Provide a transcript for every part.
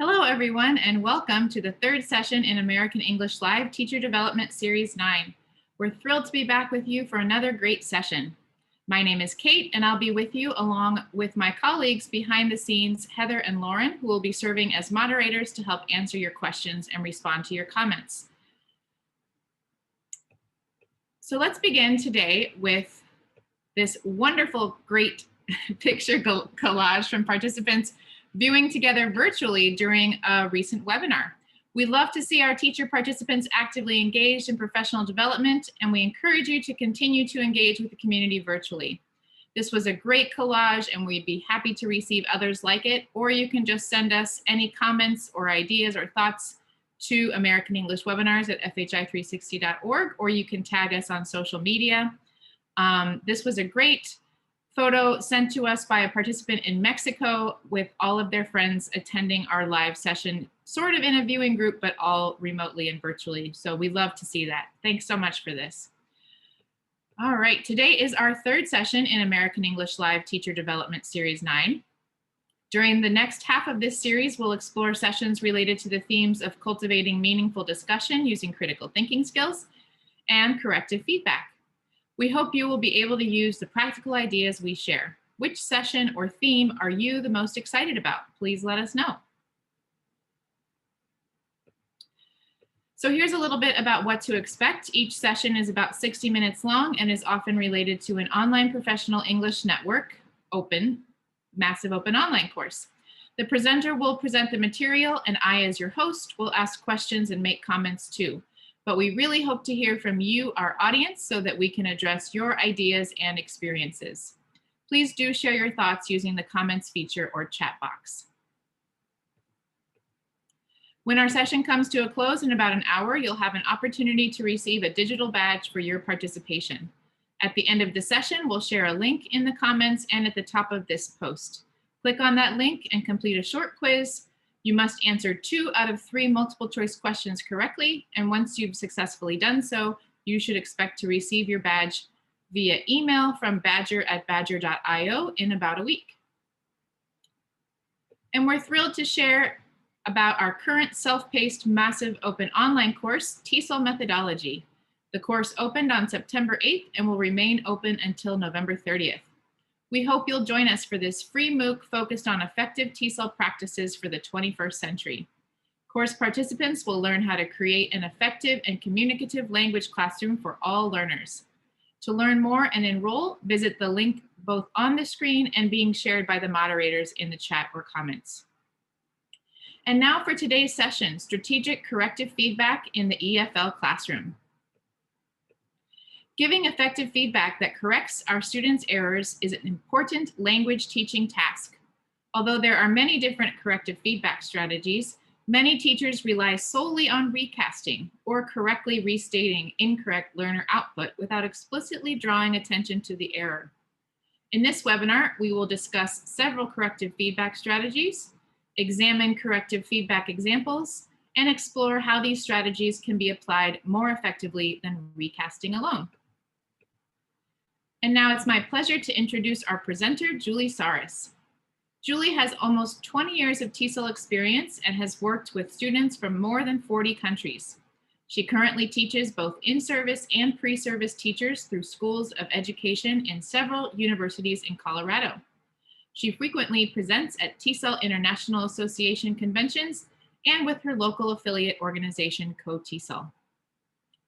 Hello, everyone, and welcome to the third session in American English Live Teacher Development Series 9. We're thrilled to be back with you for another great session. My name is Kate, and I'll be with you along with my colleagues behind the scenes, Heather and Lauren, who will be serving as moderators to help answer your questions and respond to your comments. So let's begin today with this wonderful, great picture collage from participants viewing together virtually during a recent webinar. We love to see our teacher participants actively engaged in professional development, and we encourage you to continue to engage with the community virtually. This was a great collage, and we'd be happy to receive others like it, or you can just send us any comments or ideas or thoughts to American English Webinars at fhi360.org, or you can tag us on social media. This was a great photo sent to us by a participant in Mexico with all of their friends attending our live session, sort of in a viewing group, but all remotely and virtually. So we love to see that. Thanks so much for this. All right, today is our third session in American English Live Teacher Development Series 9. During the next half of this series, we'll explore sessions related to the themes of cultivating meaningful discussion using critical thinking skills and corrective feedback. We hope you will be able to use the practical ideas we share. Which session or theme are you the most excited about? Please let us know. So here's a little bit about what to expect. Each session is about 60 minutes long and is often related to an online professional English network, massive open online course. The presenter will present the material, and I, as your host, will ask questions and make comments too. But we really hope to hear from you, our audience, so that we can address your ideas and experiences. Please do share your thoughts using the comments feature or chat box. When our session comes to a close in about an hour, you'll have an opportunity to receive a digital badge for your participation. At the end of the session, we'll share a link in the comments and at the top of this post. Click on that link and complete a short quiz. You must answer 2 out of 3 multiple choice questions correctly, and once you've successfully done so, you should expect to receive your badge via email from badger@badger.io in about a week. And we're thrilled to share about our current self-paced massive open online course, TESOL Methodology. The course opened on September 8th and will remain open until November 30th. We hope you'll join us for this free MOOC focused on effective TESOL practices for the 21st century. Course participants will learn how to create an effective and communicative language classroom for all learners. To learn more and enroll, visit the link both on the screen and being shared by the moderators in the chat or comments. And now for today's session, Strategic Corrective Feedback in the EFL Classroom. Giving effective feedback that corrects our students' errors is an important language teaching task. Although there are many different corrective feedback strategies, many teachers rely solely on recasting or correctly restating incorrect learner output without explicitly drawing attention to the error. In this webinar, we will discuss several corrective feedback strategies, examine corrective feedback examples, and explore how these strategies can be applied more effectively than recasting alone. And now it's my pleasure to introduce our presenter, Julie Saris. Julie has almost 20 years of TESOL experience and has worked with students from more than 40 countries. She currently teaches both in-service and pre-service teachers through schools of education in several universities in Colorado. She frequently presents at TESOL International Association conventions and with her local affiliate organization, Co-TESOL.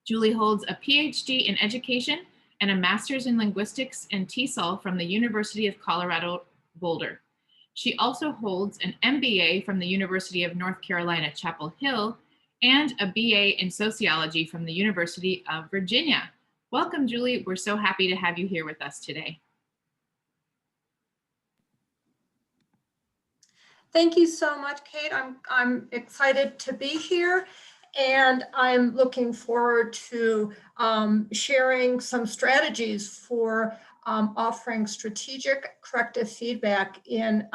Julie holds a PhD in education and a master's in linguistics and TESOL from the University of Colorado Boulder. She also holds an MBA from the University of North Carolina, Chapel Hill, and a BA in sociology from the University of Virginia. Welcome, Julie. We're so happy to have you here with us today. Thank you so much, Kate. I'm excited to be here, and I'm looking forward to sharing some strategies for offering strategic corrective feedback in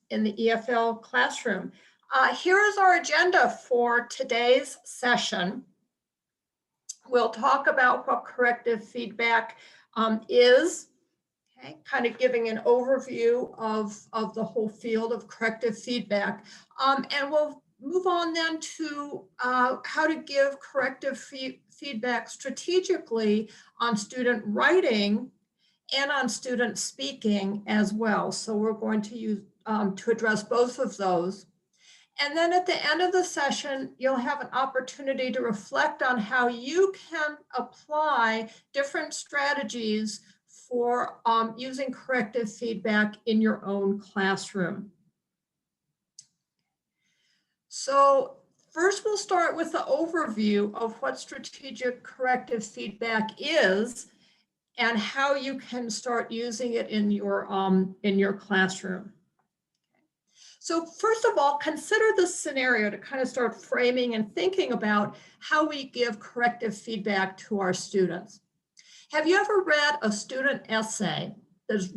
the EFL classroom. Here is our agenda for today's session. We'll talk about what corrective feedback is, Okay, kind of giving an overview of the whole field of corrective feedback. And we'll move on then to how to give corrective feedback strategically on student writing and on student speaking as well. So we're going to use to address both of those. And then at the end of the session, you'll have an opportunity to reflect on how you can apply different strategies for using corrective feedback in your own classroom. So first, we'll start with the overview of what strategic corrective feedback is and how you can start using it in your classroom. So first of all, consider this scenario to kind of start framing and thinking about how we give corrective feedback to our students. Have you ever read a student essay that's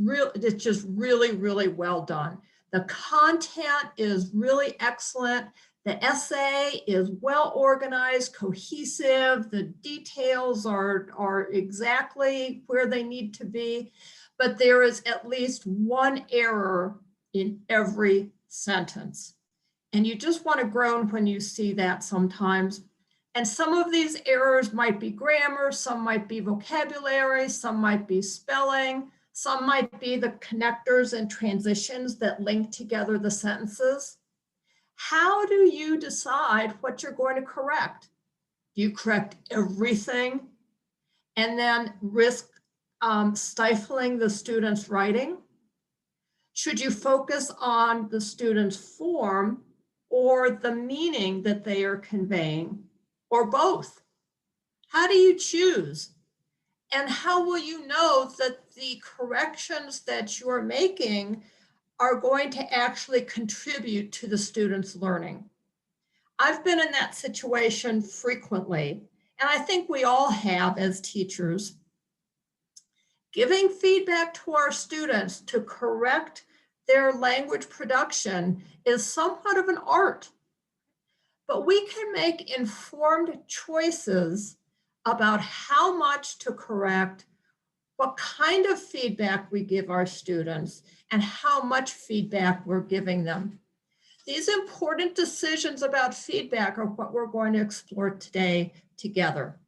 just really, really well done? The content is really excellent. The essay is well organized, cohesive. The details are exactly where they need to be, but there is at least one error in every sentence. And you just want to groan when you see that sometimes. And some of these errors might be grammar, some might be vocabulary, some might be spelling, some might be the connectors and transitions that link together the sentences. How do you decide what you're going to correct? Do you correct everything and then risk stifling the student's writing? Should you focus on the student's form or the meaning that they are conveying, or both? How do you choose? And how will you know that the corrections that you're making are going to actually contribute to the student's learning? I've been in that situation frequently, and I think we all have as teachers. Giving feedback to our students to correct their language production is somewhat of an art, but we can make informed choices about how much to correct, what kind of feedback we give our students, and how much feedback we're giving them. These important decisions about feedback are what we're going to explore today together.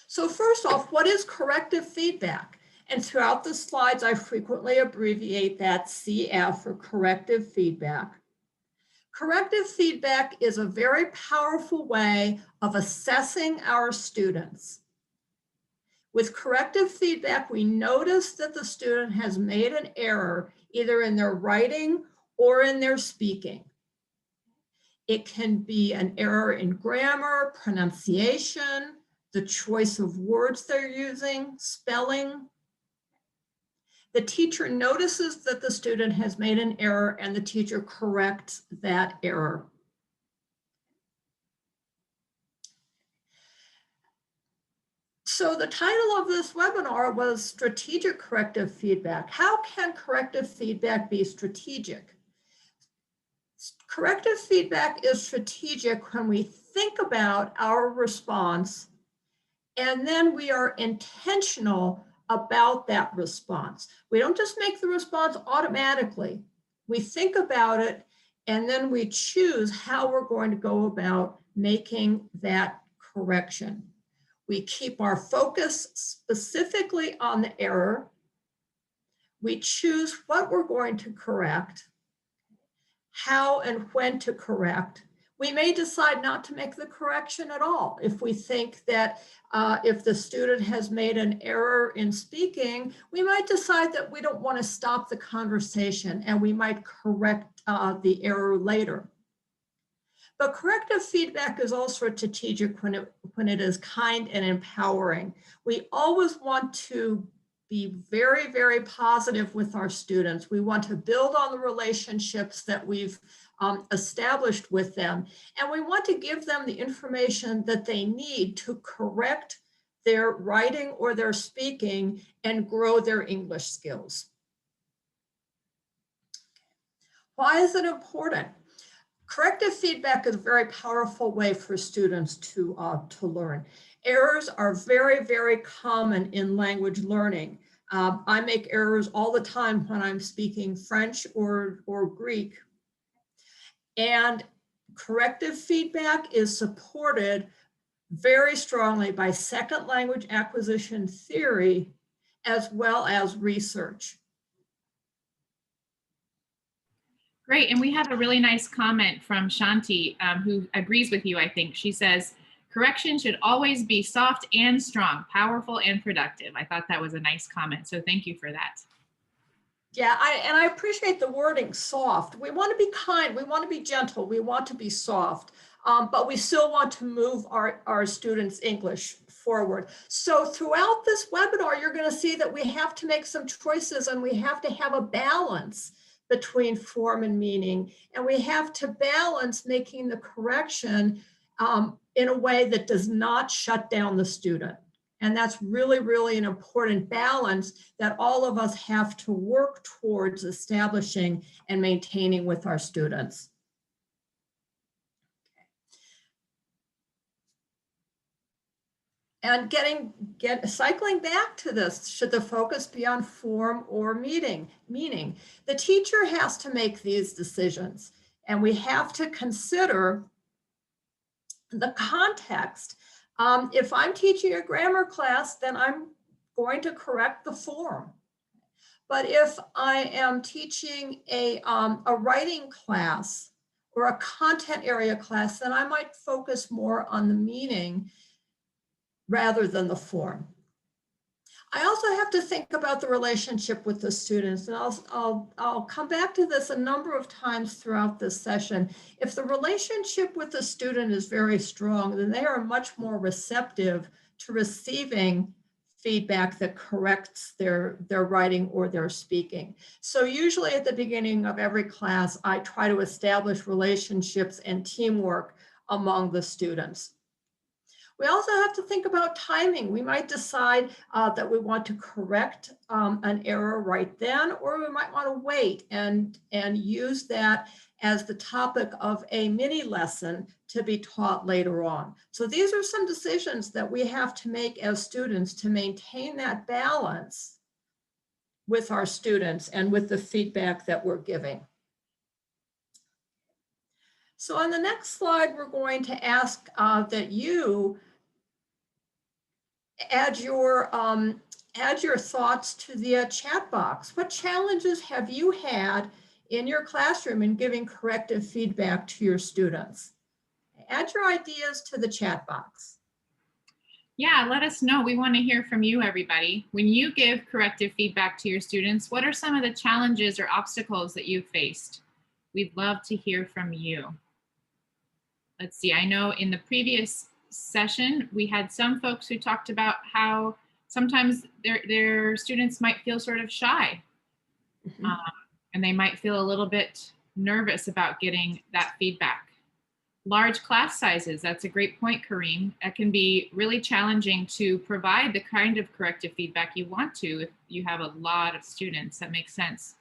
So first off, what is corrective feedback? And throughout the slides, I frequently abbreviate that CF for corrective feedback. Corrective feedback is a very powerful way of assessing our students. With corrective feedback, we notice that the student has made an error either in their writing or in their speaking. It can be an error in grammar, pronunciation, the choice of words they're using, spelling. The teacher notices that the student has made an error and the teacher corrects that error. So the title of this webinar was Strategic Corrective Feedback. How can corrective feedback be strategic? Corrective feedback is strategic when we think about our response and then we are intentional about that response. We don't just make the response automatically. We think about it and then we choose how we're going to go about making that correction. We keep our focus specifically on the error. We choose what we're going to correct, how and when to correct. We may decide not to make the correction at all. If we think that if the student has made an error in speaking, we might decide that we don't want to stop the conversation and we might correct the error later. But corrective feedback is also strategic when it is kind and empowering. We always want to be very, very positive with our students. We want to build on the relationships that we've established with them. And we want to give them the information that they need to correct their writing or their speaking and grow their English skills. Why is it important? Corrective feedback is a very powerful way for students to learn. Errors are very, very common in language learning. I make errors all the time when I'm speaking French or Greek. And corrective feedback is supported very strongly by second language acquisition theory as well as research. Great, and we have a really nice comment from Shanti, who agrees with you, I think. She says, correction should always be soft and strong, powerful and productive. I thought that was a nice comment, so thank you for that. Yeah, I appreciate the wording soft. We want to be kind, we want to be gentle, we want to be soft, but we still want to move our students' English forward. So throughout this webinar, you're going to see that we have to make some choices and we have to have a balance between form and meaning. And we have to balance making the correction in a way that does not shut down the student. And that's really, really an important balance that all of us have to work towards establishing and maintaining with our students. And cycling back to this, should the focus be on form or meaning? The teacher has to make these decisions, and we have to consider the context. If I'm teaching a grammar class, then I'm going to correct the form. But if I am teaching a writing class or a content area class, then I might focus more on the meaning rather than the form. I also have to think about the relationship with the students, and I'll come back to this a number of times throughout this session. If the relationship with the student is very strong, then they are much more receptive to receiving feedback that corrects their writing or their speaking. So usually at the beginning of every class, I try to establish relationships and teamwork among the students. We also have to think about timing. We might decide that we want to correct an error right then, or we might want to wait and use that as the topic of a mini lesson to be taught later on. So these are some decisions that we have to make as students to maintain that balance with our students and with the feedback that we're giving. So on the next slide, we're going to ask that you add your thoughts to the chat box. What challenges have you had in your classroom in giving corrective feedback to your students? Add your ideas to the chat box. Yeah, let us know. We want to hear from you, everybody. When you give corrective feedback to your students, what are some of the challenges or obstacles that you've faced? We'd love to hear from you. Let's see, I know in the previous session, we had some folks who talked about how sometimes their students might feel sort of shy. Mm-hmm. And they might feel a little bit nervous about getting that feedback. Large class sizes, that's a great point, Kareem. It can be really challenging to provide the kind of corrective feedback you want to if you have a lot of students. That makes sense.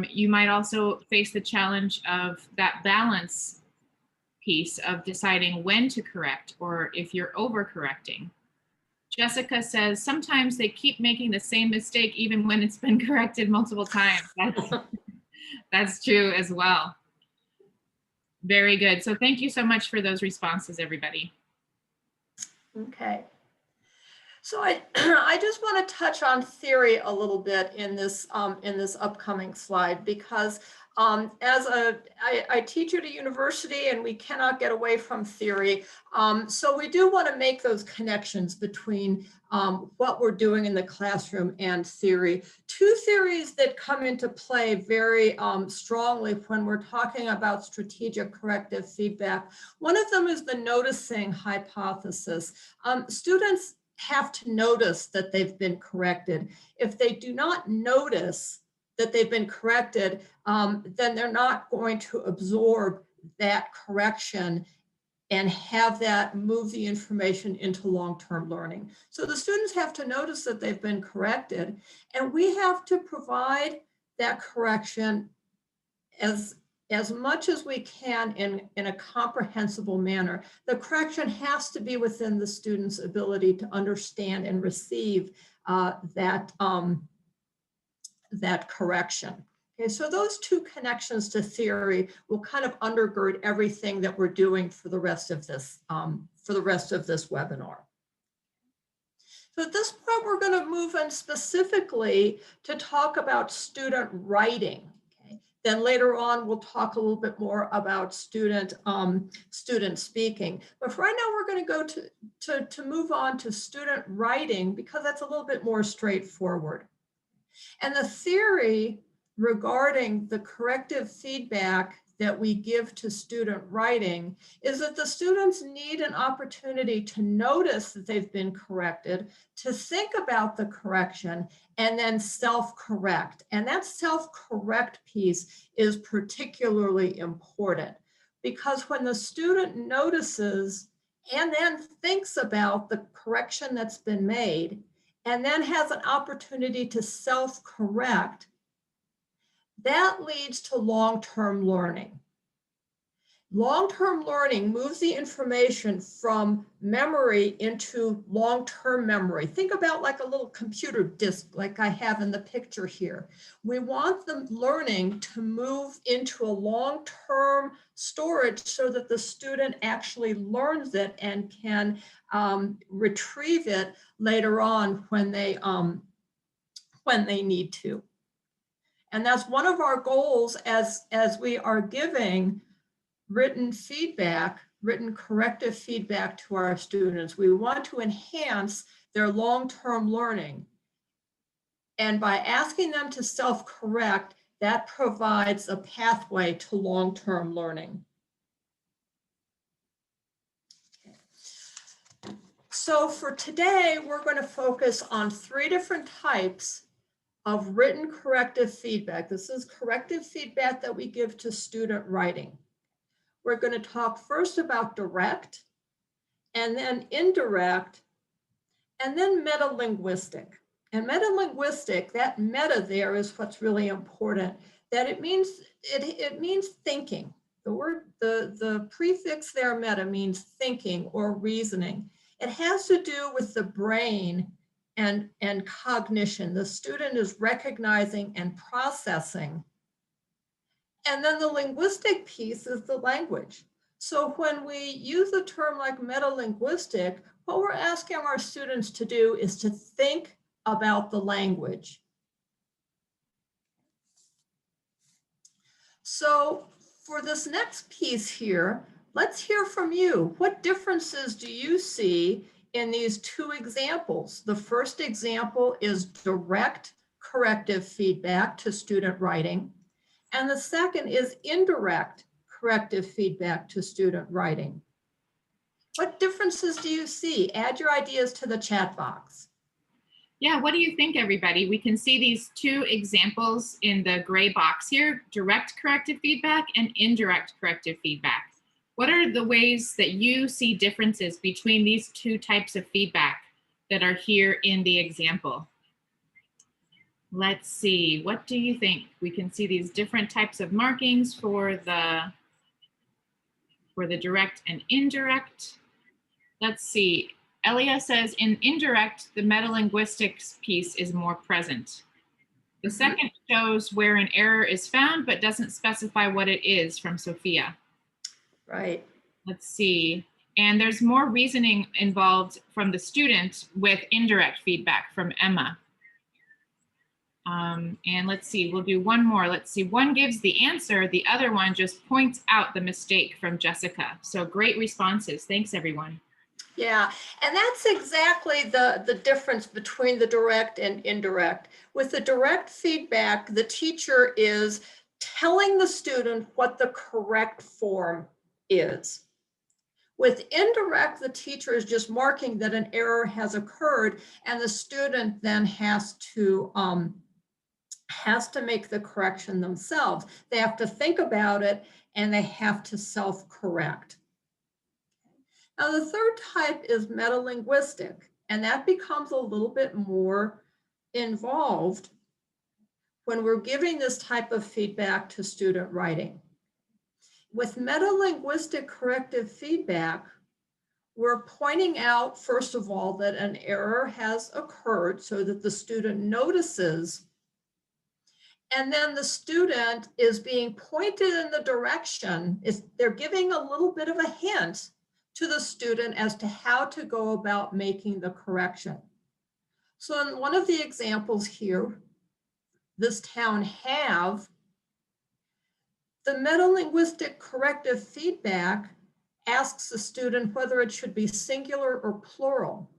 You might also face the challenge of that balance piece of deciding when to correct or if you're overcorrecting. Jessica says, sometimes they keep making the same mistake even when it's been corrected multiple times. That's true as well. Very good. So thank you so much for those responses, everybody. Okay. So I just want to touch on theory a little bit in this upcoming slide, because as I teach at a university and we cannot get away from theory. So we do want to make those connections between what we're doing in the classroom and theory. Two theories that come into play very strongly when we're talking about strategic corrective feedback. One of them is the noticing hypothesis. Students have to notice that they've been corrected. If they do not notice that they've been corrected, then they're not going to absorb that correction and have that move the information into long-term learning. So the students have to notice that they've been corrected, and we have to provide that correction as as much as we can in a comprehensible manner. The correction has to be within the student's ability to understand and receive that correction. Okay, so those two connections to theory will kind of undergird everything that we're doing for the rest of this webinar. So at this point, we're going to move in specifically to talk about student writing. Okay? Then later on, we'll talk a little bit more about student speaking. But for right now, we're going to go to move on to student writing because that's a little bit more straightforward. And the theory regarding the corrective feedback that we give to student writing is that the students need an opportunity to notice that they've been corrected, to think about the correction, and then self-correct. And that self-correct piece is particularly important because when the student notices and then thinks about the correction that's been made, and then has an opportunity to self-correct, that leads to long-term learning. Long-term learning moves the information from memory into long-term memory. Think about like a little computer disk like I have in the picture here. We want the learning to move into a long-term storage so that the student actually learns it and can retrieve it later on when they need to. And that's one of our goals as we are giving written feedback, written corrective feedback to our students. We want to enhance their long-term learning. And by asking them to self-correct, that provides a pathway to long-term learning. So for today, we're going to focus on 3 different types of written corrective feedback. This is corrective feedback that we give to student writing. We're going to talk first about direct, and then indirect, and then metalinguistic. And metalinguistic, that meta there is what's really important, that it means thinking. The prefix there, meta, means thinking or reasoning. It has to do with the brain and cognition. The student is recognizing and processing. And then the linguistic piece is the language. So when we use a term like metalinguistic, what we're asking our students to do is to think about the language. So for this next piece here, let's hear from you. What differences do you see in these 2 examples? The first example is direct corrective feedback to student writing. And the second is indirect corrective feedback to student writing. What differences do you see? Add your ideas to the chat box. Yeah, what do you think, everybody? We can see these 2 examples in the gray box here, direct corrective feedback and indirect corrective feedback. What are the ways that you see differences between these 2 types of feedback that are here in the example? Let's see, what do you think? We can see these different types of markings for the direct and indirect. Let's see, Elia says in indirect, the metalinguistics piece is more present. The second shows where an error is found, but doesn't specify what it is, from Sophia. Right. Let's see. And there's more reasoning involved from the student with indirect feedback from Emma. And let's see, we'll do one more. Let's see, one gives the answer, the other one just points out the mistake, from Jessica. So great responses. Thanks, everyone. Yeah, and that's exactly the difference between the direct and indirect. With the direct feedback, the teacher is telling the student what the correct form is. With indirect, the teacher is just marking that an error has occurred, and the student then has to make the correction themselves. They have to think about it, and they have to self-correct. Now, the third type is metalinguistic, and that becomes a little bit more involved when we're giving this type of feedback to student writing. with metalinguistic corrective feedback, we're pointing out, first of all, that an error has occurred so that the student notices, and then the student is being pointed in the direction, they're giving a little bit of a hint to the student as to how to go about making the correction. So in one of the examples here, this town have, the metalinguistic corrective feedback asks the student whether it should be singular or plural.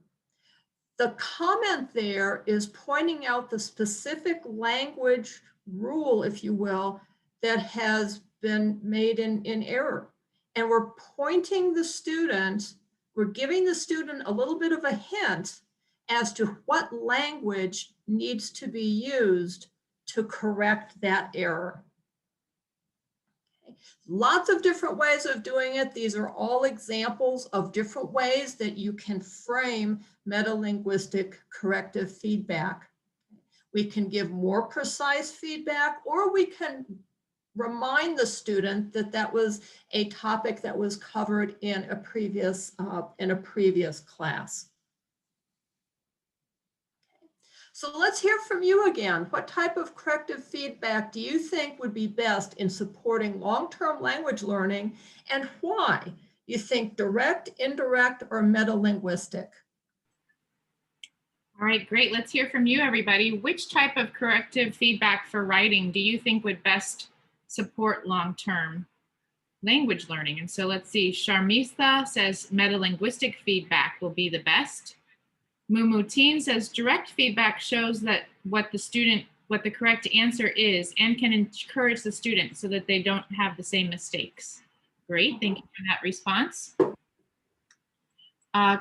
The comment there is pointing out the specific language rule, if you will, that has been made in error. And we're pointing the student, we're giving the student a little bit of a hint as to what language needs to be used to correct that error. Lots of different ways of doing it. These are all examples of different ways that you can frame metalinguistic corrective feedback. We can give more precise feedback, or we can remind the student that that was a topic that was covered in a previous class. So let's hear from you again. What type of corrective feedback do you think would be best in supporting long-term language learning, and why? You think direct, indirect, or metalinguistic? All right, great. Let's hear from you, everybody. Which type of corrective feedback for writing do you think would best support long-term language learning? And so let's see. Sharmistha says metalinguistic feedback will be the best. Mumuteen says direct feedback shows that what the correct answer is and can encourage the student so that they don't have the same mistakes. Great, thank you for that response.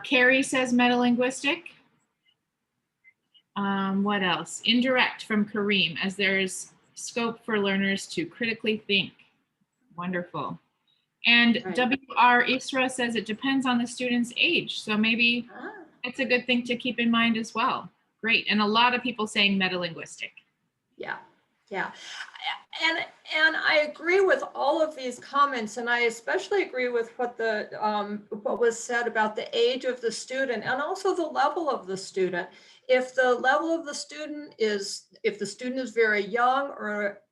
Carrie says metalinguistic. What else? Indirect from Kareem, as there's scope for learners to critically think. Wonderful. And Right. WR Isra says it depends on the student's age. So maybe it's a good thing to keep in mind as well. Great. And a lot of people saying metalinguistic. Yeah, yeah. And I agree with all of these comments, and I especially agree with what was said about the age of the student and also the level of the student. If the level of the student is, if the student is very young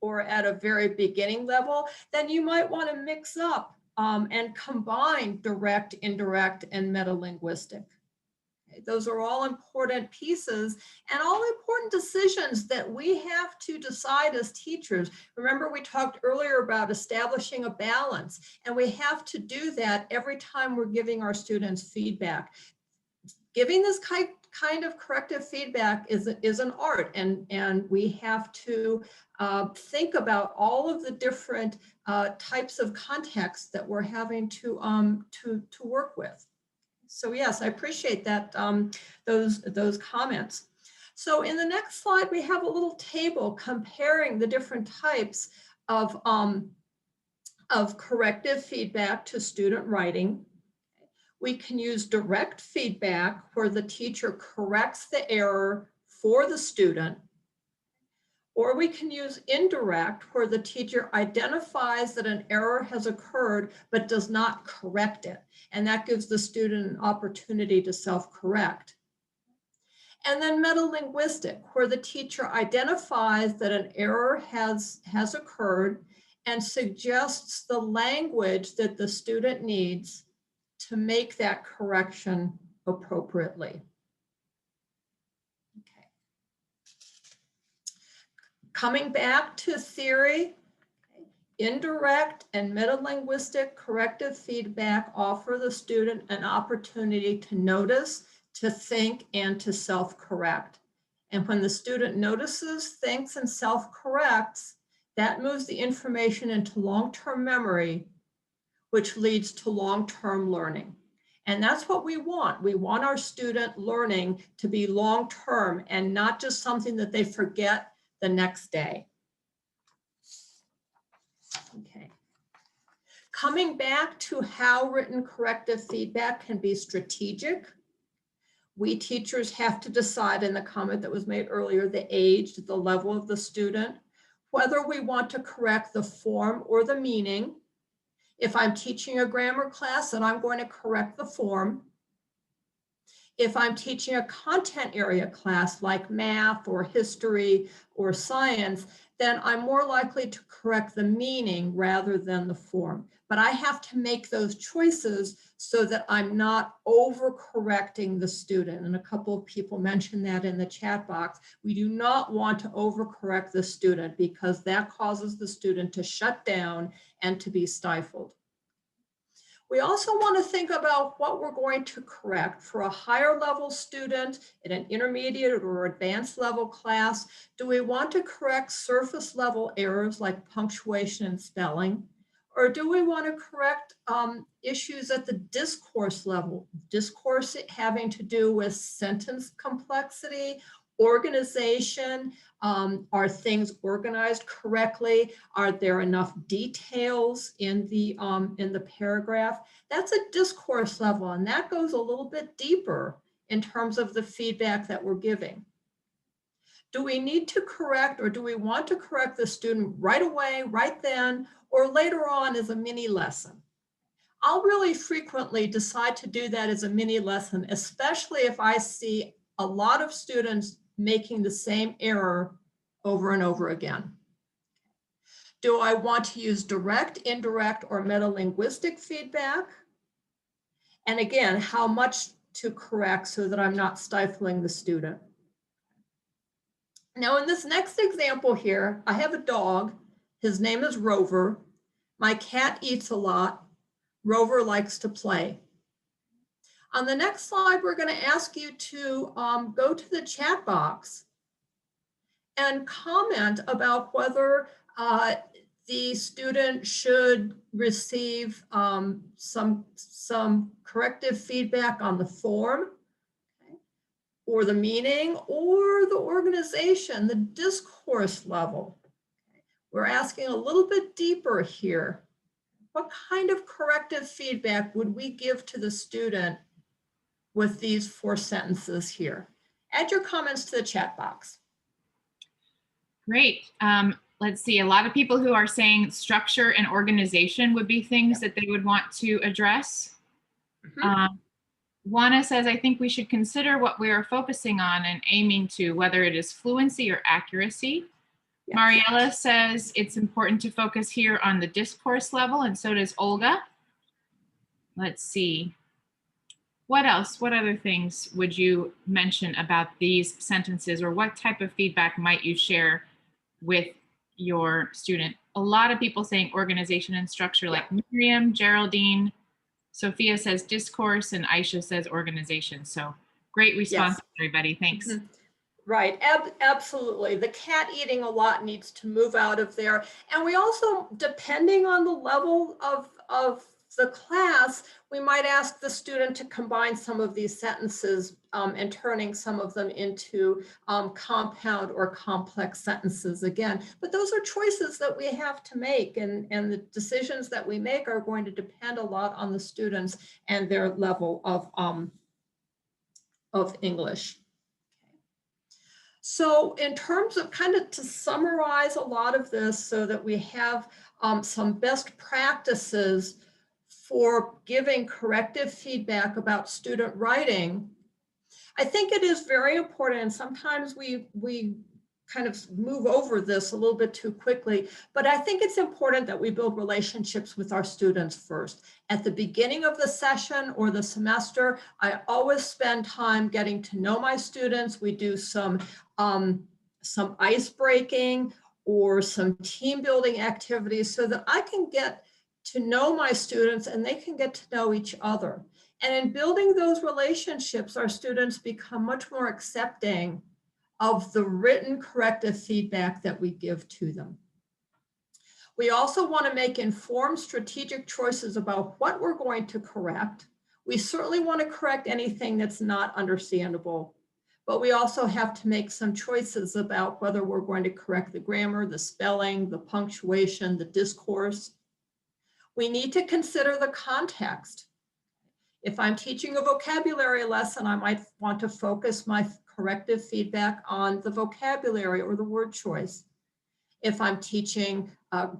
or at a very beginning level, then you might want to mix up and combine direct, indirect, and metalinguistic. Those are all important pieces and all important decisions that we have to decide as teachers. Remember, we talked earlier about establishing a balance, and we have to do that every time we're giving our students feedback. Giving this kind of corrective feedback is an art, and we have to think about all of the different types of contexts that we're having to work with. So yes, I appreciate that, those comments. So in the next slide, we have a little table comparing the different types of corrective feedback to student writing. We can use direct feedback where the teacher corrects the error for the student. Or we can use indirect where the teacher identifies that an error has occurred but does not correct it. And that gives the student an opportunity to self-correct. And then metalinguistic, where the teacher identifies that an error has occurred and suggests the language that the student needs to make that correction appropriately. Okay. Coming back to theory, indirect and metalinguistic corrective feedback offer the student an opportunity to notice, to think, and to self-correct. And when the student notices, thinks, and self-corrects, that moves the information into long-term memory, which leads to long-term learning. And that's what we want. We want our student learning to be long-term and not just something that they forget the next day. Okay. Coming back to how written corrective feedback can be strategic, we teachers have to decide, in the comment that was made earlier, the age, the level of the student, whether we want to correct the form or the meaning. If I'm teaching a grammar class, then I'm going to correct the form. If I'm teaching a content area class like math or history or science, then I'm more likely to correct the meaning rather than the form. But I have to make those choices so that I'm not overcorrecting the student. And a couple of people mentioned that in the chat box. We do not want to overcorrect the student because that causes the student to shut down and to be stifled. We also want to think about what we're going to correct for a higher level student in an intermediate or advanced level class. Do we want to correct surface level errors like punctuation and spelling? Or do we want to correct issues at the discourse level? Discourse having to do with sentence complexity, organization, are things organized correctly? Are there enough details in the paragraph? That's a discourse level, and that goes a little bit deeper in terms of the feedback that we're giving. Do we need to correct, or do we want to correct the student right away, right then, or later on as a mini lesson? I'll really frequently decide to do that as a mini lesson, especially if I see a lot of students making the same error over and over again. Do I want to use direct, indirect, or metalinguistic feedback? And again, how much to correct so that I'm not stifling the student? Now, in this next example here, I have a dog. His name is Rover. My cat eats a lot. Rover likes to play. On the next slide, we're going to ask you to go to the chat box and comment about whether the student should receive some corrective feedback on the form, okay, or the meaning, or the organization, the discourse level. Okay. We're asking a little bit deeper here. What kind of corrective feedback would we give to the student with these 4 sentences here? Add your comments to the chat box. Great. Let's see, a lot of people who are saying structure and organization would be things that they would want to address. Juana says, I think we should consider what we are focusing on and aiming to, whether it is fluency or accuracy. Yes. Mariella says it's important to focus here on the discourse level, and so does Olga. Let's see. What else? What other things would you mention about these sentences, or what type of feedback might you share with your student? A lot of people saying organization and structure, like Miriam, Geraldine, Sophia says discourse, and Aisha says organization. So great response, everybody. Thanks. Mm-hmm. Right, absolutely. The cat eating a lot needs to move out of there. And we also, depending on the level of the class, we might ask the student to combine some of these sentences and turning some of them into compound or complex sentences again. But those are choices that we have to make, and the decisions that we make are going to depend a lot on the students and their level of English. So in terms of kind of to summarize a lot of this so that we have some best practices for giving corrective feedback about student writing, I think it is very important, and sometimes we kind of move over this a little bit too quickly, but I think it's important that we build relationships with our students first. At the beginning of the session or the semester, I always spend time getting to know my students. We do some ice breaking or some team building activities so that I can get to know my students and they can get to know each other. And in building those relationships, our students become much more accepting of the written corrective feedback that we give to them. We also want to make informed strategic choices about what we're going to correct. We certainly want to correct anything that's not understandable, but we also have to make some choices about whether we're going to correct the grammar, the spelling, the punctuation, the discourse. We need to consider the context. If I'm teaching a vocabulary lesson, I might want to focus my corrective feedback on the vocabulary or the word choice. If I'm teaching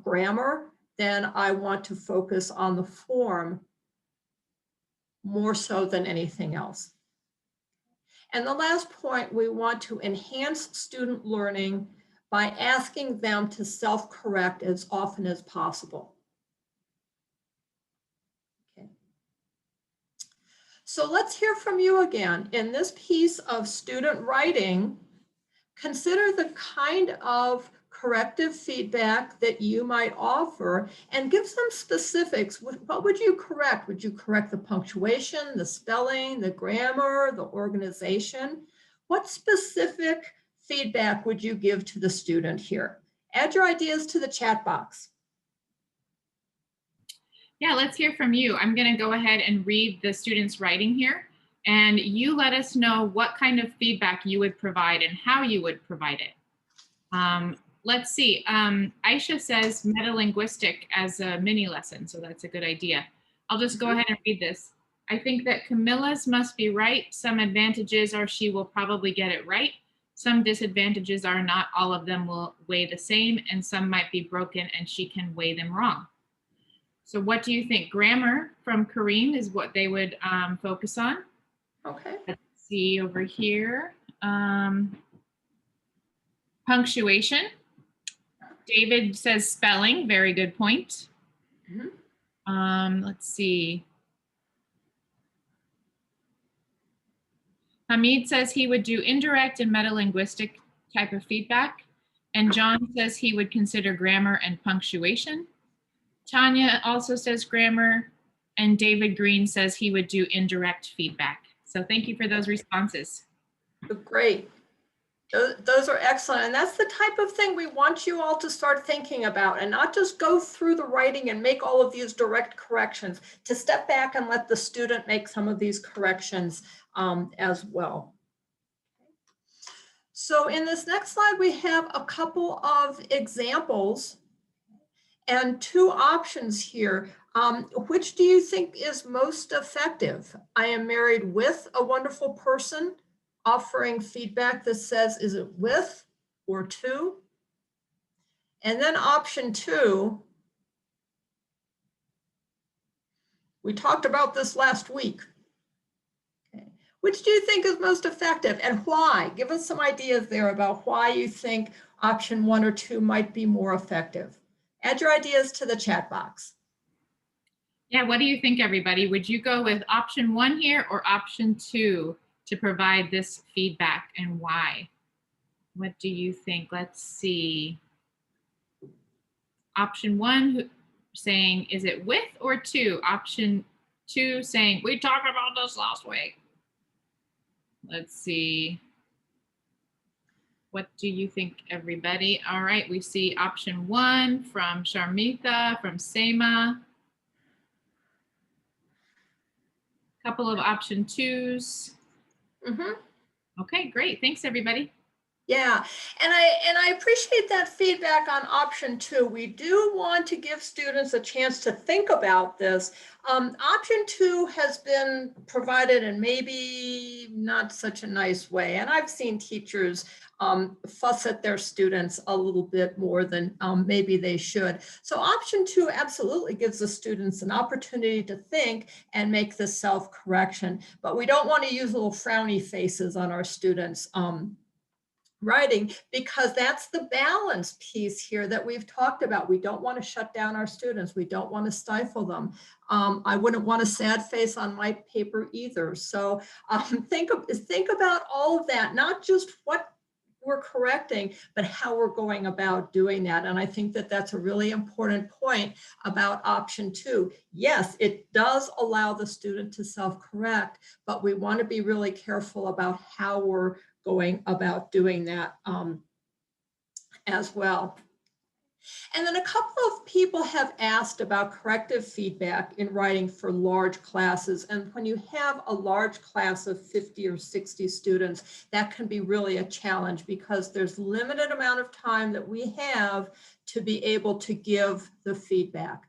grammar, then I want to focus on the form more so than anything else. And the last point, we want to enhance student learning by asking them to self-correct as often as possible. Okay. So let's hear from you again. In this piece of student writing, consider the kind of corrective feedback that you might offer and give some specifics. What would you correct? Would you correct the punctuation, the spelling, the grammar, the organization? What specific feedback would you give to the student here? Add your ideas to the chat box. Yeah, let's hear from you. I'm going to go ahead and read the students' writing here, and you let us know what kind of feedback you would provide and how you would provide it. Let's see. Aisha says metalinguistic as a mini lesson, so that's a good idea. I'll just go ahead and read this. I think that Camilla's must be right. Some advantages are she will probably get it right. Some disadvantages are not all of them will weigh the same, and some might be broken and she can weigh them wrong. So what do you think? Grammar from Kareem is what they would focus on. Okay. Let's see over here. Punctuation. David says spelling, very good point. Let's see. Hamid says he would do indirect and metalinguistic type of feedback. And John says he would consider grammar and punctuation. Tanya also says grammar. And David Green says he would do indirect feedback. So thank you for those responses. Great. Those are excellent. And that's the type of thing we want you all to start thinking about, and not just go through the writing and make all of these direct corrections, to step back and let the student make some of these corrections as well. So in this next slide, we have a couple of examples and two options here. Which do you think is most effective? I am married with a wonderful person, offering feedback that says, is it with or to? And then option two, we talked about this last week. Okay. Which do you think is most effective and why? Give us some ideas there about why you think option one or two might be more effective. Add your ideas to the chat box. Yeah, what do you think, everybody? Would you go with option one here or option two to provide this feedback, and why? What do you think? Let's see. Option one saying, is it with or to? Option two saying, we talked about this last week. Let's see. What do you think, everybody? All right, we see option one from Sharmita, from Seema. Couple of option twos. Okay, great. Thanks, everybody. Yeah, and I appreciate that feedback on option two. We do want to give students a chance to think about this. Option two has been provided in maybe not such a nice way, and I've seen teachers fuss at their students a little bit more than maybe they should. So option two absolutely gives the students an opportunity to think and make the self-correction, but we don't want to use little frowny faces on our students writing, because that's the balance piece here that we've talked about. We don't want to shut down our students. We don't want to stifle them. I wouldn't want a sad face on my paper either. So think about all of that, not just what we're correcting, but how we're going about doing that. And I think that that's a really important point about option two. Yes, it does allow the student to self-correct, but we want to be really careful about how we're going about doing that as well. And then a couple of people have asked about corrective feedback in writing for large classes. And when you have a large class of 50 or 60 students, that can be really a challenge, because there's limited amount of time that we have to be able to give the feedback.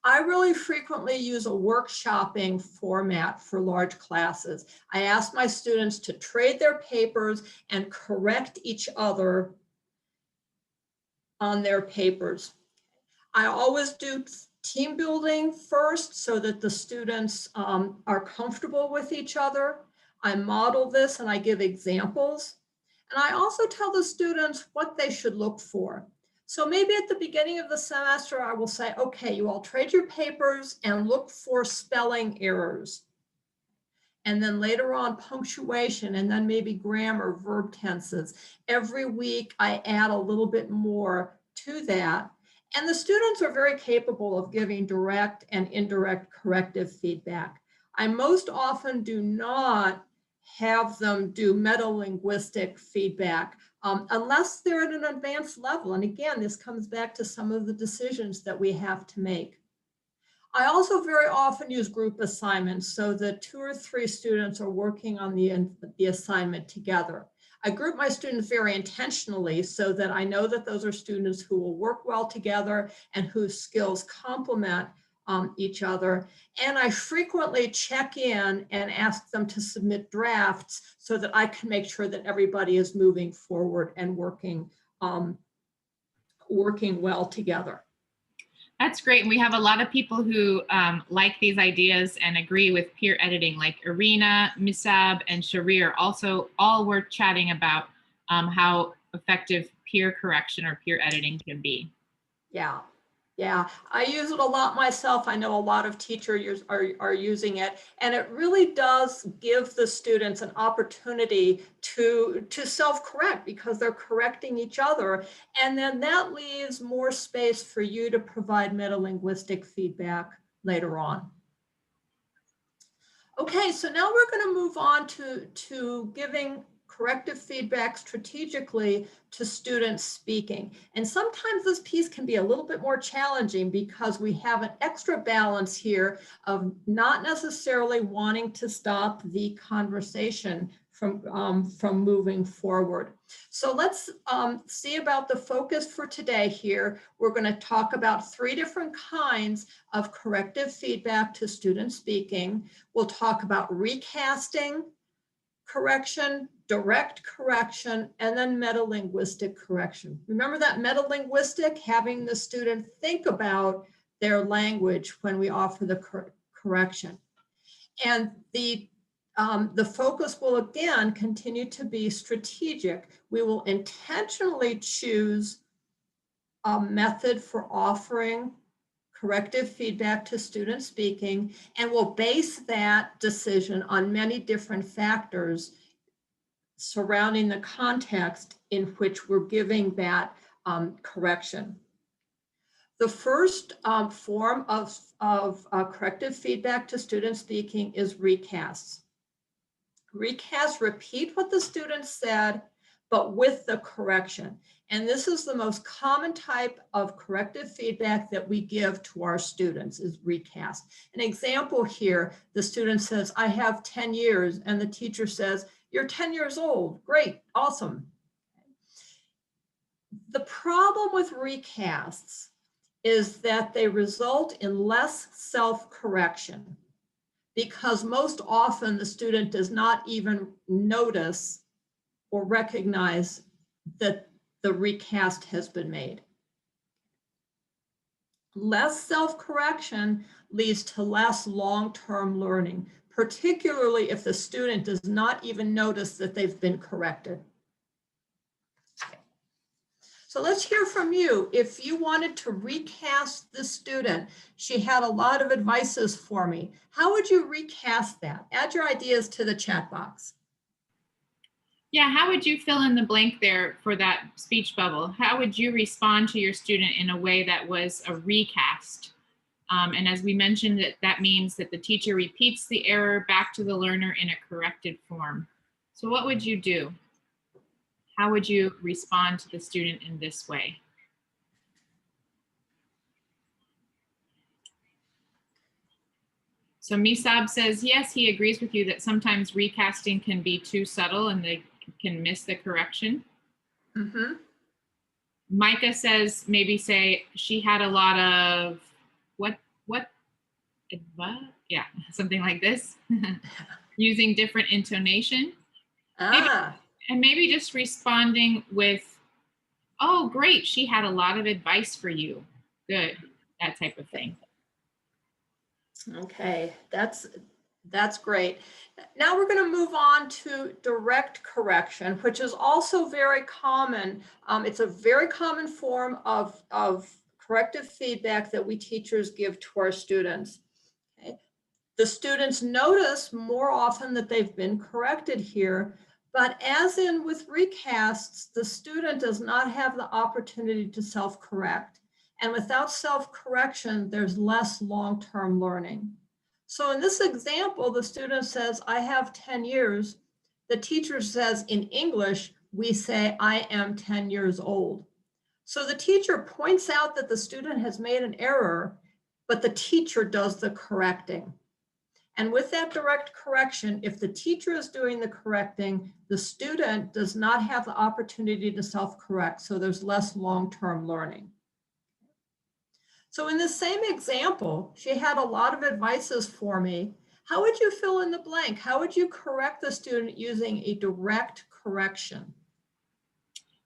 I really frequently use a workshopping format for large classes. I ask my students to trade their papers and correct each other on their papers. I always do team building first so that the students are comfortable with each other. I model this and I give examples. And I also tell the students what they should look for. So maybe at the beginning of the semester, I will say, okay, you all trade your papers and look for spelling errors. And then later on, punctuation, and then maybe grammar, verb tenses. Every week, I add a little bit more to that. And the students are very capable of giving direct and indirect corrective feedback. I most often do not have them do metalinguistic feedback unless they're at an advanced level. And again, this comes back to some of the decisions that we have to make. I also very often use group assignments so that 2 or 3 students are working on the assignment together. I group my students very intentionally so that I know that those are students who will work well together and whose skills complement each other. And I frequently check in and ask them to submit drafts so that I can make sure that everybody is moving forward and working well together. That's great. And we have a lot of people who like these ideas and agree with peer editing, like Irina, Misab, and Sharir. Also, all were chatting about how effective peer correction or peer editing can be. Yeah, I use it a lot myself. I know a lot of teachers are using it, and it really does give the students an opportunity to self-correct because they're correcting each other, and then that leaves more space for you to provide metalinguistic feedback later on. Okay, so now we're going to move on to giving corrective feedback strategically to students speaking. And sometimes this piece can be a little bit more challenging because we have an extra balance here of not necessarily wanting to stop the conversation from moving forward. So let's see about the focus for today here. We're going to talk about 3 different kinds of corrective feedback to student speaking. We'll talk about recasting correction, direct correction, and then metalinguistic correction. Remember that metalinguistic, having the student think about their language when we offer the correction. And the focus will again continue to be strategic. We will intentionally choose a method for offering corrective feedback to student speaking, and we'll base that decision on many different factors surrounding the context in which we're giving that correction. The first form of corrective feedback to student speaking is recasts. Recasts repeat what the student said, but with the correction. And this is the most common type of corrective feedback that we give to our students is recast. An example here, the student says, I have 10 years, and the teacher says, you're 10 years old, great, awesome. The problem with recasts is that they result in less self-correction because most often the student does not even notice or recognize that the recast has been made. Less self-correction leads to less long-term learning, particularly if the student does not even notice that they've been corrected. So let's hear from you. If you wanted to recast the student, she had a lot of advices for me. How would you recast that? Add your ideas to the chat box. Yeah, how would you fill in the blank there for that speech bubble? How would you respond to your student in a way that was a recast? And as we mentioned, that means that the teacher repeats the error back to the learner in a corrected form. So what would you do? How would you respond to the student in this way? So Misab says, yes, he agrees with you that sometimes recasting can be too subtle and they can miss the correction. Mm-hmm. Micah says, maybe say, she had a lot of what? Yeah, something like this. Using different intonation. Maybe just responding with, oh, great, she had a lot of advice for you. good, that type of thing. Okay, that's great. Now we're going to move on to direct correction, which is also very common. It's a very common form of corrective feedback that we teachers give to our students. Okay. The students notice more often that they've been corrected here, but as in with recasts, the student does not have the opportunity to self-correct. And without self-correction, there's less long-term learning. So in this example, the student says, I have 10 years. The teacher says in English, we say, I am 10 years old. So the teacher points out that the student has made an error, but the teacher does the correcting. And with that direct correction, if the teacher is doing the correcting, the student does not have the opportunity to self-correct, so there's less long-term learning. So in the same example, she had a lot of advices for me. How would you fill in the blank? How would you correct the student using a direct correction?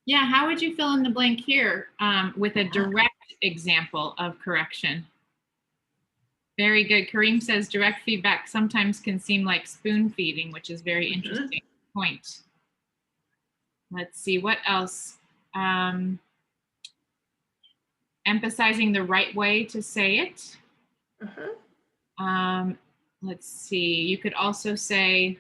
Yeah, how would you fill in the blank here with a direct example of correction? Very good. Kareem says direct feedback sometimes can seem like spoon feeding, which is very interesting point. Let's see, what else? Emphasizing the right way to say it. Let's see, you could also say,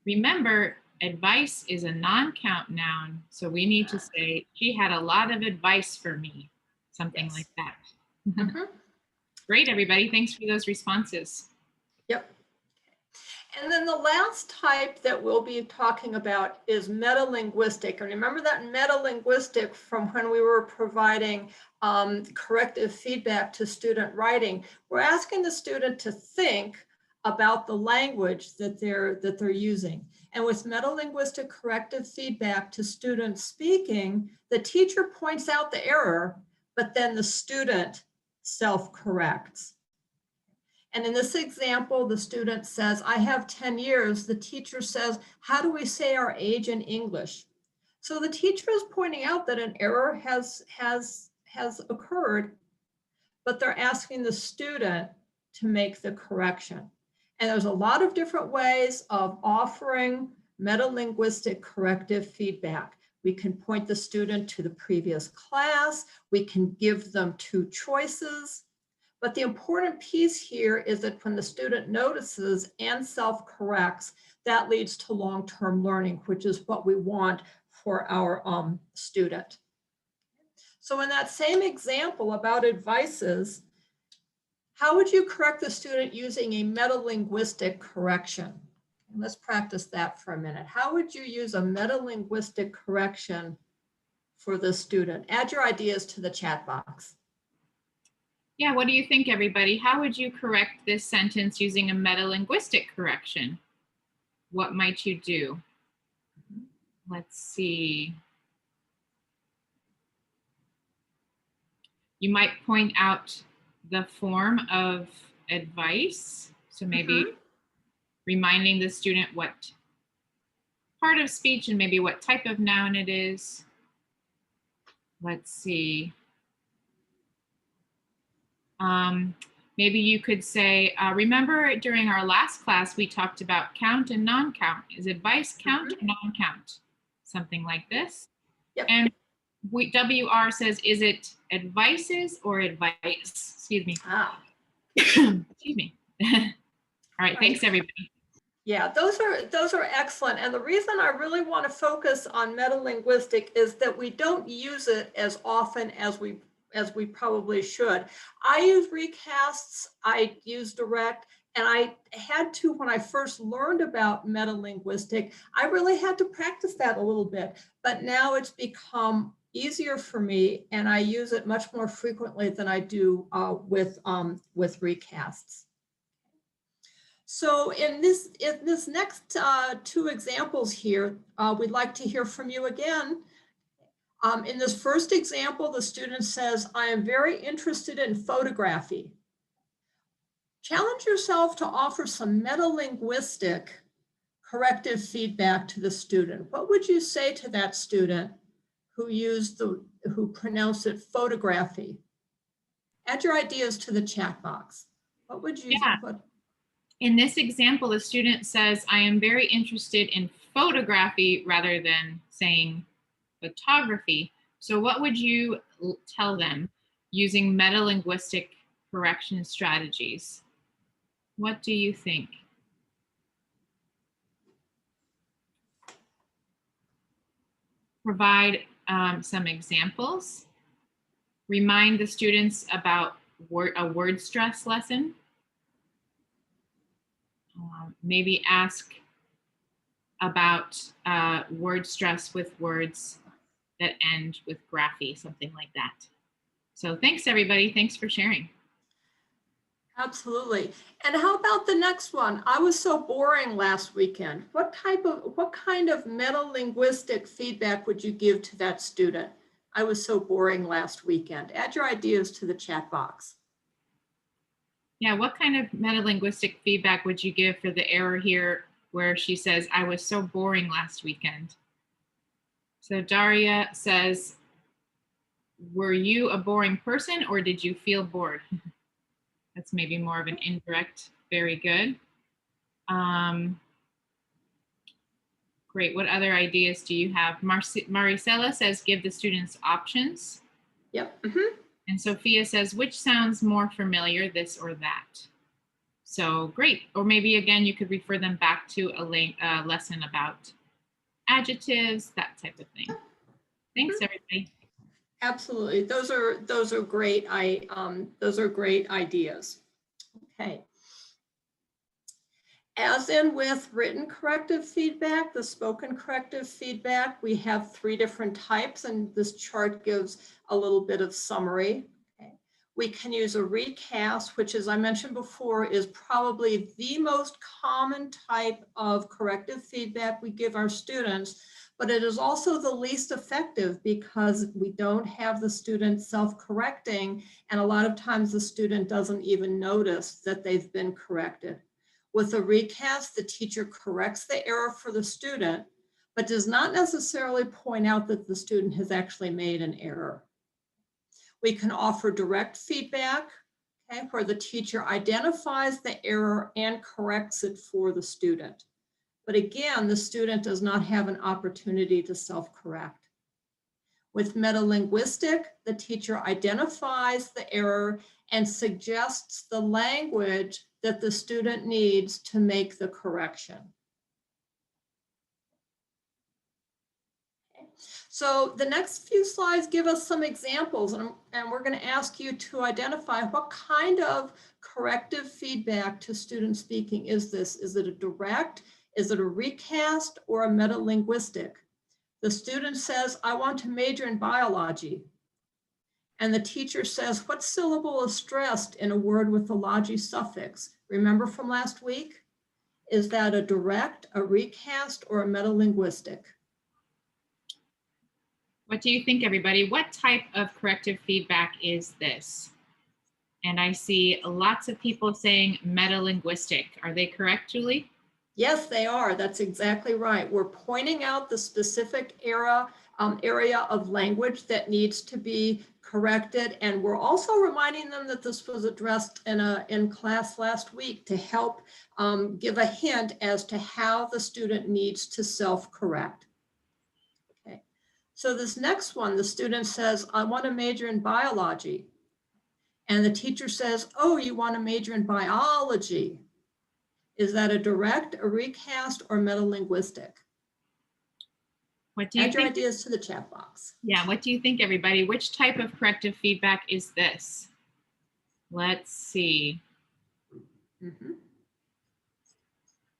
remember, advice is a non-count noun. So we need to say, she had a lot of advice for me, something like that. Great, everybody. Thanks for those responses. Yep. And then the last type that we'll be talking about is metalinguistic. And remember that metalinguistic from when we were providing corrective feedback to student writing. We're asking the student to think about the language that they're using. And with metalinguistic corrective feedback to student speaking, the teacher points out the error, but then the student self-corrects. And in this example, the student says, I have 10 years. The teacher says, how do we say our age in English? So the teacher is pointing out that an error has occurred, but they're asking the student to make the correction. And there's a lot of different ways of offering metalinguistic corrective feedback. We can point the student to the previous class. We can give them 2 choices. But the important piece here is that when the student notices and self-corrects, that leads to long-term learning, which is what we want for our student. So in that same example about advices, how would you correct the student using a metalinguistic correction? And let's practice that for a minute. How would you use a metalinguistic correction for the student? Add your ideas to the chat box. Yeah, what do you think, everybody? How would you correct this sentence using a metalinguistic correction? What might you do? Let's see. You might point out the form of advice. So maybe reminding the student what part of speech and maybe what type of noun it is. Let's see. Maybe you could say, remember during our last class, we talked about count and non-count. Is advice count or non-count? Something like this. Yep. And WR says, is it advices or advice? Excuse me. Excuse me. All right, thanks everybody. Yeah, those are excellent. And the reason I really want to focus on metalinguistic is that we don't use it as often as we probably should. I use recasts, I use direct, and I had to, when I first learned about metalinguistic, I really had to practice that a little bit, but now it's become easier for me and I use it much more frequently than I do with recasts. So in this next 2 examples here, we'd like to hear from you again. In this first example, the student says, I am very interested in photography. Challenge yourself to offer some metalinguistic corrective feedback to the student. What would you say to that student who pronounced it photography? Add your ideas to the chat box. What would you? Yeah. In this example, the student says, I am very interested in photography rather than saying photography. So what would you tell them using metalinguistic correction strategies? What do you think? Provide some examples. Remind the students about a word stress lesson. Maybe ask about word stress with words that end with graphy, something like that. So thanks, everybody. Thanks for sharing. Absolutely. And how about the next one? I was so boring last weekend. What kind of metalinguistic feedback would you give to that student? I was so boring last weekend. Add your ideas to the chat box. Yeah, what kind of metalinguistic feedback would you give for the error here where she says, I was so boring last weekend? So Daria says, were you a boring person or did you feel bored? That's maybe more of an indirect. Very good. Great. What other ideas do you have? Maricela says, give the students options. Yep. And Sophia says, which sounds more familiar, this or that? So great. Or maybe again, you could refer them back to a lesson about adjectives, that type of thing. Thanks, everybody. Absolutely. Those are great. Those are great ideas. Okay. As in with written corrective feedback, the spoken corrective feedback, we have 3 different types, and this chart gives a little bit of summary. Okay. We can use a recast, which, as I mentioned before, is probably the most common type of corrective feedback we give our students, but it is also the least effective because we don't have the student self-correcting, and a lot of times the student doesn't even notice that they've been corrected. With a recast, the teacher corrects the error for the student, but does not necessarily point out that the student has actually made an error. We can offer direct feedback, okay, where the teacher identifies the error and corrects it for the student. But again, the student does not have an opportunity to self-correct. With metalinguistic, the teacher identifies the error and suggests the language that the student needs to make the correction. Okay. So the next few slides give us some examples, and we're going to ask you to identify what kind of corrective feedback to student speaking is this? Is it a direct? Is it a recast or a metalinguistic? The student says, I want to major in biology. And the teacher says, what syllable is stressed in a word with the logy suffix? Remember from last week? Is that a direct, a recast, or a metalinguistic? What do you think, everybody? What type of corrective feedback is this? And I see lots of people saying metalinguistic. Are they correct, Julie? Yes, they are. That's exactly right. We're pointing out the specific area of language that needs to be corrected. And we're also reminding them that this was addressed in class last week to help give a hint as to how the student needs to self-correct. Okay. So this next one, the student says, I want to major in biology. And the teacher says, oh, you want to major in biology. Is that a direct, a recast, or metalinguistic? What do you Add your think? ideas to the chat box. Yeah, what do you think, everybody? Which type of corrective feedback is this? Let's see.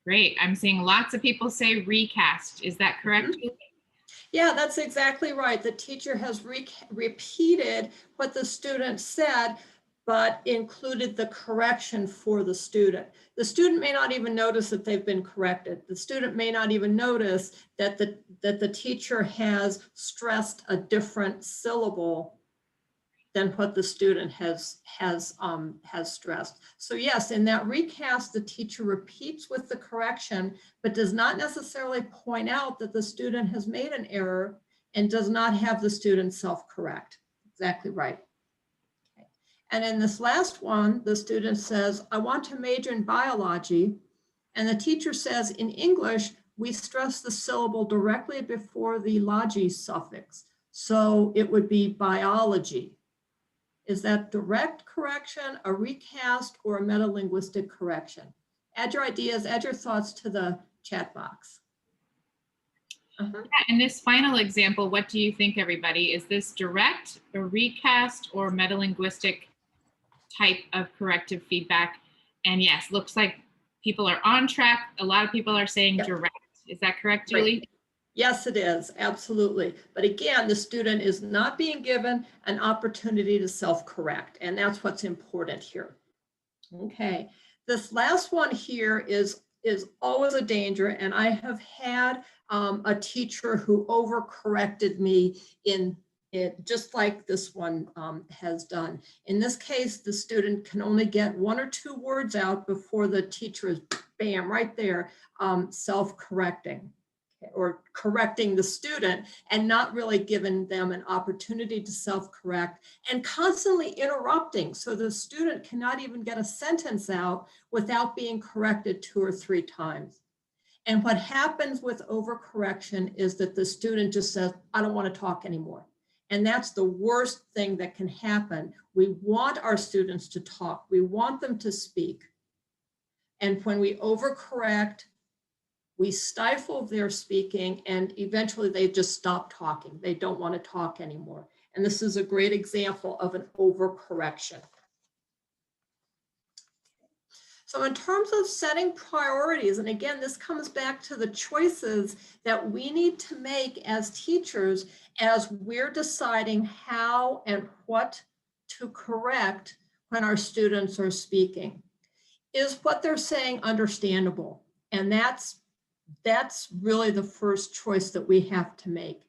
Great. I'm seeing lots of people say recast. Is that correct? Yeah, that's exactly right. The teacher has repeated what the student said, but included the correction for the student. The student may not even notice that they've been corrected. The student may not even notice that the teacher has stressed a different syllable than what the student has stressed. So yes, in that recast, the teacher repeats with the correction, but does not necessarily point out that the student has made an error and does not have the student self-correct. Exactly right. Okay. And in this last one, the student says, I want to major in biology. And the teacher says, in English, we stress the syllable directly before the logy suffix. So it would be biology. Is that direct correction, a recast, or a metalinguistic correction? Add your ideas, add your thoughts to the chat box. Yeah, in this final example, what do you think, everybody? Is this direct, a recast, or metalinguistic type of corrective feedback? And yes, looks like people are on track. A lot of people are saying direct. Is that correct, Julie? Right. Yes, it is, absolutely. But again, the student is not being given an opportunity to self-correct, and that's what's important here. Okay, this last one here is always a danger, and I have had a teacher who overcorrected me in it, just like this one has done. In this case, the student can only get 1 or 2 words out before the teacher is, bam, right there, self-correcting or correcting the student and not really giving them an opportunity to self-correct and constantly interrupting. So the student cannot even get a sentence out without being corrected 2 or 3 times. And what happens with overcorrection is that the student just says, I don't want to talk anymore. And that's the worst thing that can happen. We want our students to talk. We want them to speak. And when we overcorrect, we stifle their speaking, and eventually they just stop talking. They don't want to talk anymore. And this is a great example of an overcorrection. So in terms of setting priorities, and again, this comes back to the choices that we need to make as teachers as we're deciding how and what to correct when our students are speaking. Is what they're saying understandable? And that's really the first choice that we have to make.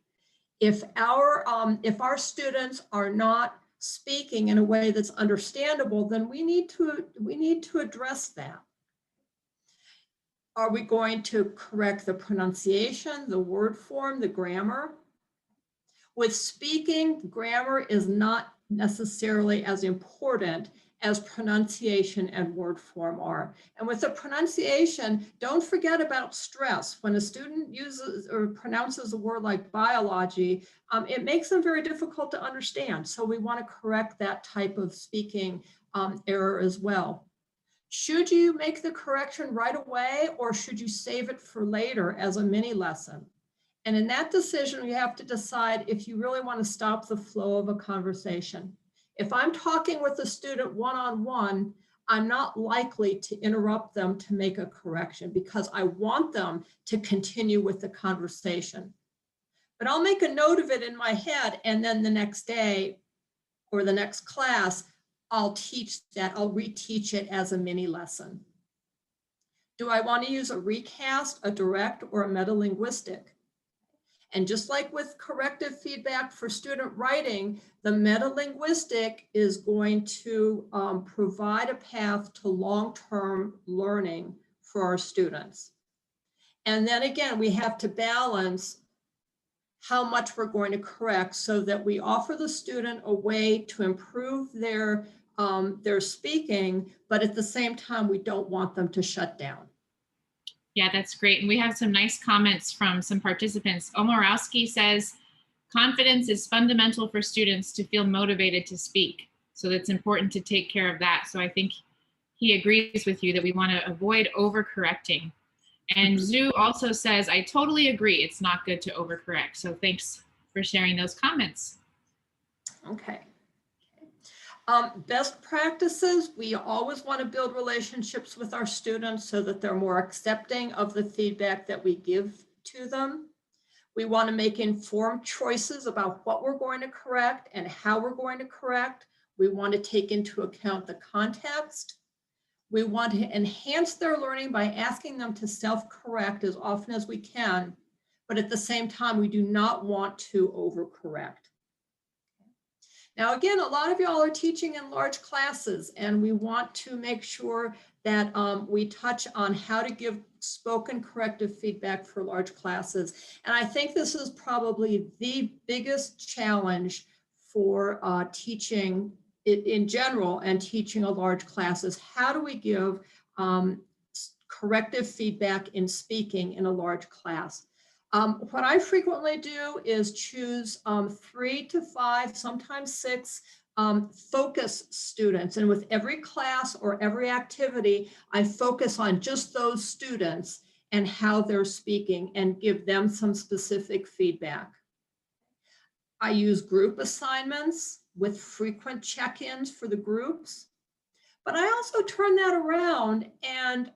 If our students are not speaking in a way that's understandable, then we need to address that. Are we going to correct the pronunciation, the word form, the grammar? With speaking, grammar is not necessarily as important as pronunciation and word form are. And with the pronunciation, don't forget about stress. When a student uses or pronounces a word like biology, it makes them very difficult to understand. So we want to correct that type of speaking error as well. Should you make the correction right away, or should you save it for later as a mini lesson? And in that decision, you have to decide if you really want to stop the flow of a conversation. If I'm talking with a student one-on-one, I'm not likely to interrupt them to make a correction because I want them to continue with the conversation. But I'll make a note of it in my head, and then the next day or the next class, I'll teach that, I'll reteach it as a mini lesson. Do I want to use a recast, a direct, or a metalinguistic? And just like with corrective feedback for student writing, the metalinguistic is going to provide a path to long-term learning for our students. And then again, we have to balance how much we're going to correct so that we offer the student a way to improve their speaking, but at the same time, we don't want them to shut down. Yeah, that's great. And we have some nice comments from some participants. Omorowski says, confidence is fundamental for students to feel motivated to speak. So it's important to take care of that. So I think he agrees with you that we want to avoid overcorrecting. And Zhu also says, I totally agree. It's not good to overcorrect. So thanks for sharing those comments. Okay. Best practices, we always want to build relationships with our students so that they're more accepting of the feedback that we give to them. We want to make informed choices about what we're going to correct and how we're going to correct. We want to take into account the context. We want to enhance their learning by asking them to self-correct as often as we can, but at the same time, we do not want to overcorrect. Now, again, a lot of y'all are teaching in large classes, and we want to make sure that we touch on how to give spoken corrective feedback for large classes. And I think this is probably the biggest challenge for teaching in general and teaching a large class is how do we give corrective feedback in speaking in a large class? What I frequently do is choose 3 to 5, sometimes 6 focus students. And with every class or every activity, I focus on just those students and how they're speaking and give them some specific feedback. I use group assignments with frequent check-ins for the groups. But I also turn that around and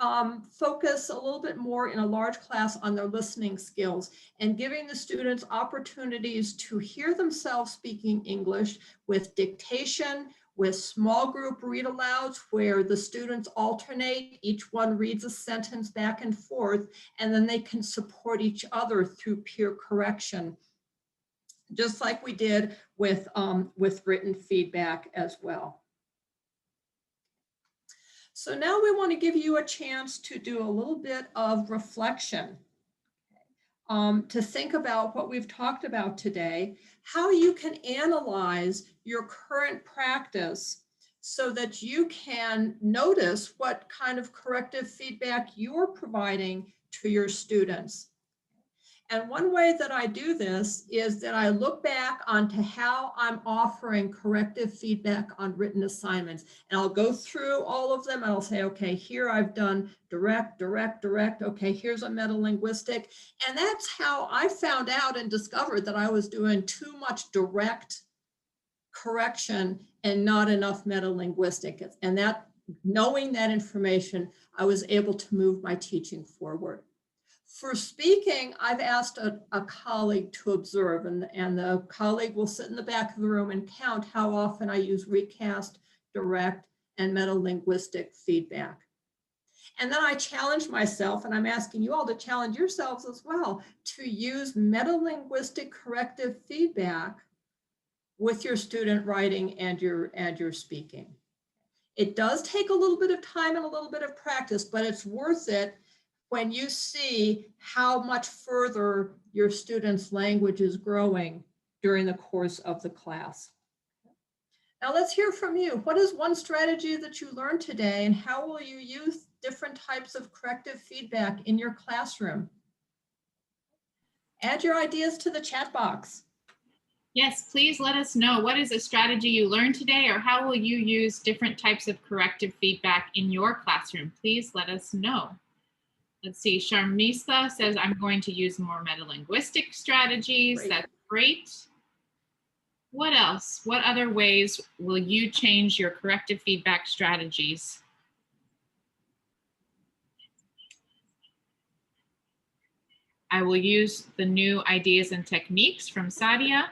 focus a little bit more in a large class on their listening skills and giving the students opportunities to hear themselves speaking English with dictation, with small group read alouds where the students alternate, each one reads a sentence back and forth, and then they can support each other through peer correction, just like we did with written feedback as well. So now we want to give you a chance to do a little bit of reflection, to think about what we've talked about today, how you can analyze your current practice so that you can notice what kind of corrective feedback you're providing to your students. And one way that I do this is that I look back onto how I'm offering corrective feedback on written assignments. And I'll go through all of them and I'll say, okay, here I've done direct, direct, direct. Okay, here's a metalinguistic. And that's how I found out and discovered that I was doing too much direct correction and not enough metalinguistic. And that, knowing that information, I was able to move my teaching forward. For speaking, I've asked a colleague to observe, and the colleague will sit in the back of the room and count how often I use recast, direct, and metalinguistic feedback. And then I challenge myself, and I'm asking you all to challenge yourselves as well, to use metalinguistic corrective feedback with your student writing and your speaking. It does take a little bit of time and a little bit of practice, but it's worth it when you see how much further your students' language is growing during the course of the class. Now let's hear from you. What is one strategy that you learned today, and how will you use different types of corrective feedback in your classroom? Add your ideas to the chat box. Yes, please let us know. What is a strategy you learned today, or how will you use different types of corrective feedback in your classroom? Please let us know. Let's see, Sharmisa says, I'm going to use more metalinguistic strategies. Great. That's great. What else? What other ways will you change your corrective feedback strategies? I will use the new ideas and techniques from Sadia.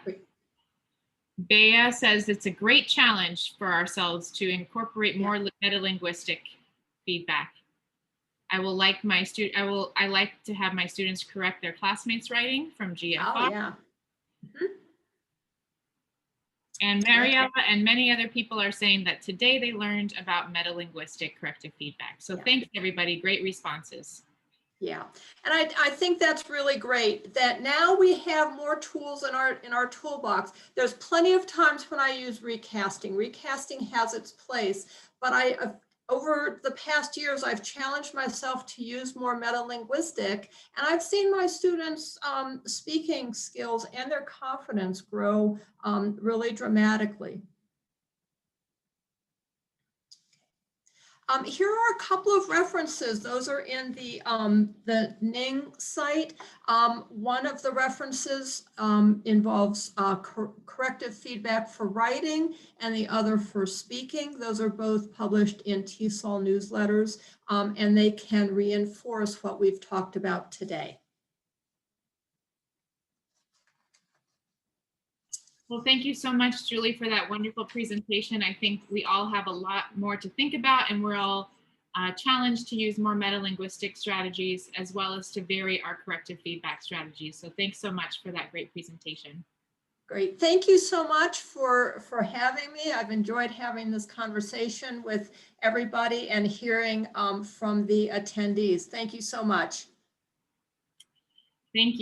Bea says it's a great challenge for ourselves to incorporate more metalinguistic feedback. I like to have my students correct their classmates' writing from GFR. Oh, yeah. Mm-hmm. And Mariella and many other people are saying that today they learned about metalinguistic corrective feedback. So thanks everybody, great responses. Yeah, and I think that's really great that now we have more tools in our toolbox. There's plenty of times when I use recasting. Recasting has its place, but over the past years, I've challenged myself to use more metalinguistic, and I've seen my students' speaking skills and their confidence grow really dramatically. Here are a couple of references. Those are in the Ning site. One of the references involves corrective feedback for writing, and the other for speaking. Those are both published in TESOL newsletters, and they can reinforce what we've talked about today. Well, thank you so much, Julie, for that wonderful presentation. I think we all have a lot more to think about, and we're all challenged to use more metalinguistic strategies as well as to vary our corrective feedback strategies. So thanks so much for that great presentation. Great. Thank you so much for having me. I've enjoyed having this conversation with everybody and hearing from the attendees. Thank you so much. Thank you.